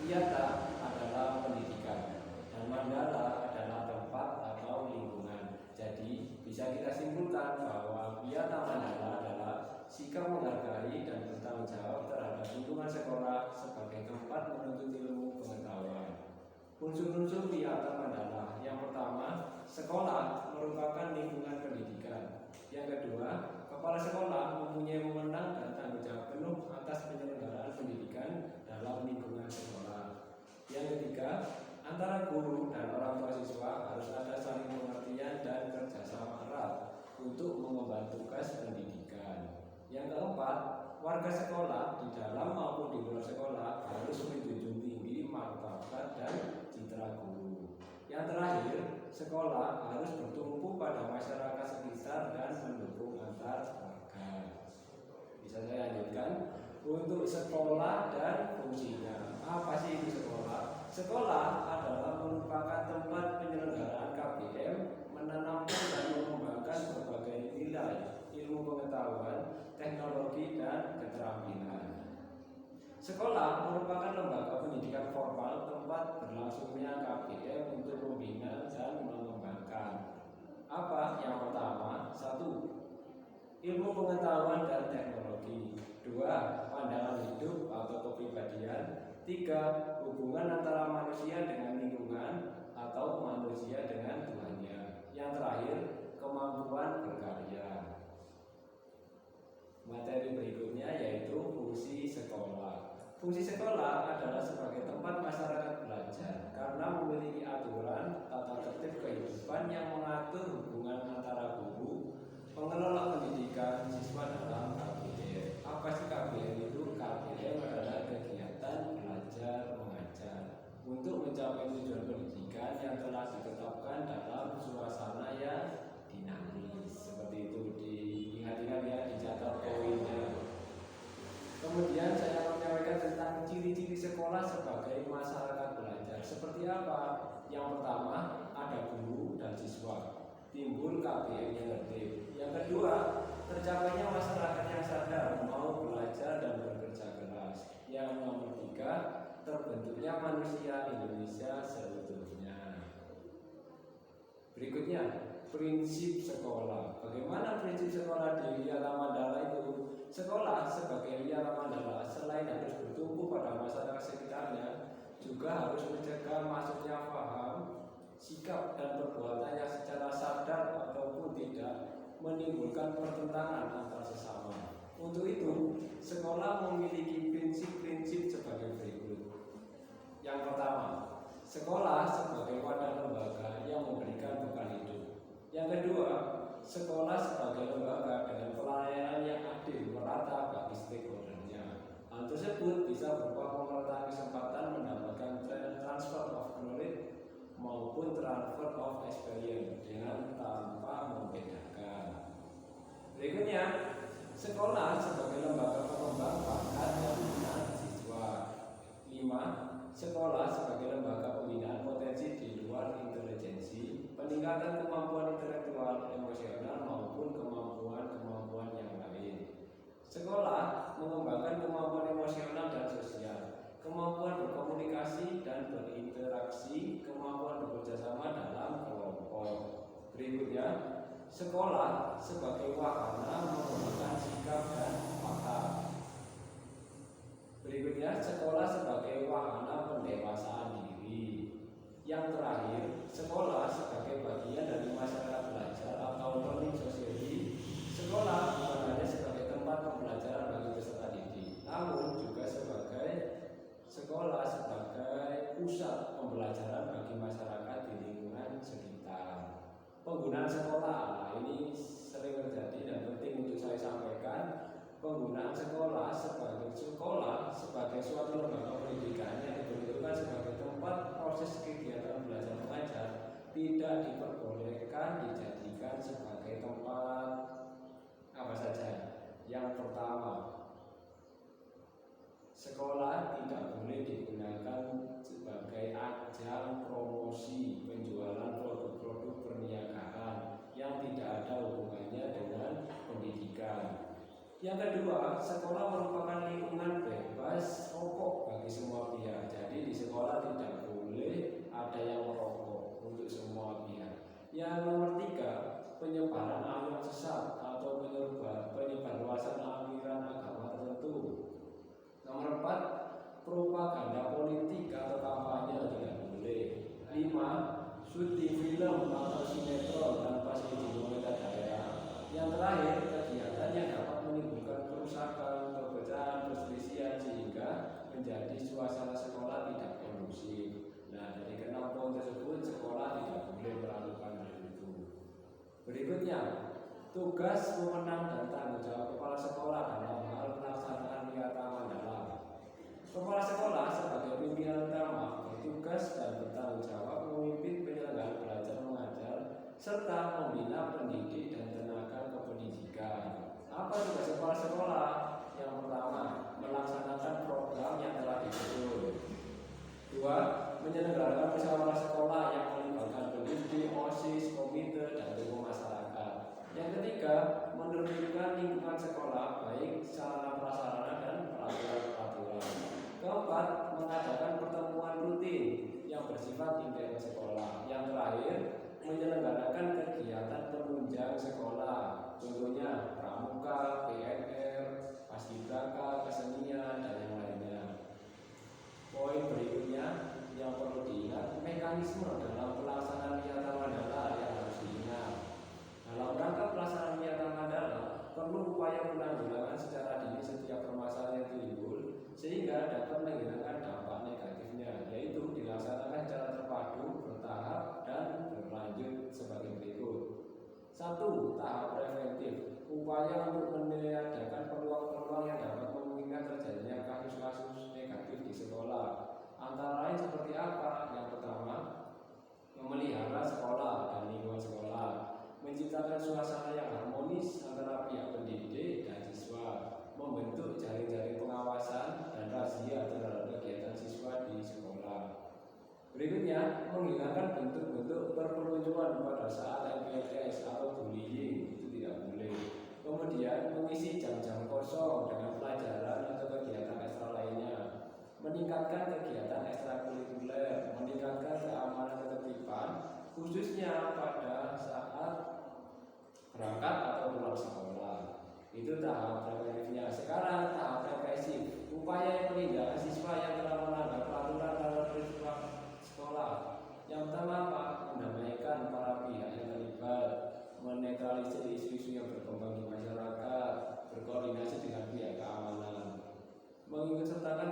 Wiyata adalah pendidikan dan mandala adalah tempat atau lingkungan. Jadi bisa kita simpulkan bahwa wiyata mandala adalah sikap menghargai dan bertanggung jawab terhadap lingkungan sekolah sebagai tempat menuntut ilmu pengetahuan. Unsur-unsur wiyata mandala: yang pertama, sekolah merupakan lingkungan pendidikan. Yang kedua, kepala sekolah mempunyai wewenang dan tanggung jawab penuh atas penyelenggaraan pendidikan dalam lingkungan sekolah. Yang ketiga, antara guru dan orang tua siswa harus ada saling pengertian dan kerjasama erat untuk mengemban tugas pendidikan. Yang keempat, warga sekolah di dalam maupun di luar sekolah harus menjunjung tinggi martabat dan citra guru. Yang terakhir, sekolah harus bertumpu pada masyarakat sekitar dan mendukung antar warga. Bisa saya lanjutkan? Untuk sekolah dan fungsinya, apa sih itu sekolah? Sekolah adalah merupakan tempat penyelenggaraan KBM, menanamkan dan mengembangkan berbagai nilai ilmu pengetahuan, teknologi, dan keterampilan. Sekolah merupakan lembaga pendidikan formal tempat berlangsungnya KBM untuk membina dan mengembangkan. Apa? Yang pertama, 1. Ilmu pengetahuan dan teknologi. 2. Pandangan hidup atau kepribadian. 3. Hubungan antara manusia dengan lingkungan atau manusia dengan Tuhannya. Yang terakhir, kemampuan berkarya. Materi berikutnya yaitu fungsi sekolah. Fungsi sekolah adalah sebagai tempat masyarakat belajar karena memiliki aturan tata tertib kehidupan yang mengatur hubungan antara guru, pengelola pendidikan, siswa dalam KBM. Apa sih KBM itu? KBM adalah kegiatan belajar mengajar untuk mencapai tujuan pendidikan yang telah ditetapkan dalam suasana yang dinamis. Seperti itu, diingat-ingat ya, dicatat poinnya. Kemudian saya akan menyampaikan tentang ciri-ciri sekolah sebagai masyarakat belajar. Seperti apa? Yang pertama, ada guru dan siswa. Timbul KBM yang tertib. Yang kedua, tercapainya masyarakat yang sadar mau belajar dan bekerja keras. Yang nomor 3, terbentuknya manusia Indonesia seutuhnya. Berikutnya, prinsip sekolah. Bagaimana prinsip sekolah di Wiyata Mandala itu? Sekolah sebagai Wiyata Mandala selain harus bertumpu pada masyarakat sekitarnya, juga harus mencegah masuknya paham, sikap dan perbuatannya secara sadar ataupun tidak menimbulkan pertentangan antar sesama. Untuk itu, sekolah memiliki prinsip-prinsip sebagai berikut. Yang pertama, sekolah sebagai wadah lembaga yang memberikan bekal hidup. Yang kedua, sekolah sebagai lembaga dengan pelayanan yang adil merata bagi stakeholdernya. Hal tersebut bisa berupa pemerataan kesempatan mendapatkan transfer of knowledge maupun transfer of experience dengan tanpa membedakan. Berikutnya, sekolah sebagai lembaga pengembang bakat dan minat siswa. 5. Sekolah sebagai lembaga pembinaan potensi di luar intelijensi, peningkatan kemampuan intelektual, emosional maupun kemampuan-kemampuan yang lain. Sekolah mengembangkan kemampuan emosional dan sosial, kemampuan berkomunikasi dan berinteraksi, kemampuan bekerjasama dalam kelompok. Berikutnya, sekolah sebagai wahana mengembangkan sikap dan watak. Berikutnya, sekolah sebagai wahana pendewasaan diri. Yang terakhir, sekolah sebagai bagian dari masyarakat belajar atau learning society. Sekolah bukan hanya sebagai tempat pembelajaran bagi peserta didik, namun juga sebagai sekolah sebagai pusat pembelajaran bagi masyarakat di lingkungan sekitar. Penggunaan sekolah, nah ini sering terjadi dan penting untuk saya sampaikan. Penggunaan sekolah sebagai suatu lembaga pendidikan yang diperuntukkan sebagai tempat proses kegiatan belajar mengajar tidak diperbolehkan dijadikan sebagai tempat apa saja. Yang pertama, sekolah tidak boleh digunakan sebagai ajang promosi penjualan produk-produk perniagaan yang tidak ada hubungannya dengan pendidikan. Yang kedua, sekolah merupakan lingkungan bebas rokok bagi semua pihak. Jadi di menjadi suasana sekolah tidak kondusif. Nah, dari ke-6 poin tersebut sekolah tidak boleh melakukan hal itu. Berikutnya, tugas, wewenang dan tanggung jawab kepala sekolah dalam hal pelaksanaan Wiyata Mandala. Kepala sekolah sebagai pimpinan utama bertugas dan bertanggung jawab memimpin penyelenggaraan belajar mengajar serta membina pendidik dan tenaga kependidikan. Apa tugas kepala sekolah? Yang pertama, melaksanakan program yang telah disusun. 2. Menyelenggarakan musyawarah sekolah yang melibatkan pendidik, OSIS, komite, dan tokoh masyarakat. Yang ketiga, menertibkan lingkungan sekolah baik sarana prasarana dan peraturan-peraturan. Keempat, mengadakan pertemuan rutin yang bersifat intern sekolah. Yang terakhir, menyelenggarakan kegiatan penunjang sekolah, contohnya pramuka, PNR, paskibraka, kesenian, dan yang lainnya. Poin berikutnya yang perlu diingat, mekanisme dalam pelaksanaan Wiyata Mandala yang harus diingat. Dalam rangka pelaksanaan Wiyata Mandala, perlu upaya penanggulangan secara dini setiap permasalahan yang timbul sehingga dapat menghilangkan dampak negatifnya, yaitu dilaksanakan secara terpadu, bertahap, dan berlanjut sebagai berikut. 1. Tahap preventif, upaya untuk meniadakan peluang-peluang yang dapat memungkinkan terjadinya kasus-kasus negatif di sekolah. Antara lain seperti apa? Yang pertama, memelihara sekolah dan lingkungan sekolah, menciptakan suasana yang harmonis antara pihak pendidik dan siswa, membentuk jaring-jaring pengawasan dan razia terhadap kegiatan siswa di sekolah. Berikutnya, menghilangkan bentuk-bentuk perpeloncoan pada saat MPLS atau bullying, itu tidak boleh. Kemudian, mengisi jam-jam kosong dengan pelajaran atau kegiatan ekstra lainnya, meningkatkan kegiatan ekstrakurikuler, meningkatkan keamanan ketertiban, khususnya pada saat berangkat atau pulang sekolah. Itu tahap preventifnya. Sekarang tahap represif, upaya penindakan siswa yang telah melanggar peraturan dan peristiwa sekolah. Yang pertama apa? Mendamaikan para pihak yang terlibat, menetralisir isu-isu yang berkembang di masyarakat, berkoordinasi dengan pihak keamanan, mengikutsertakan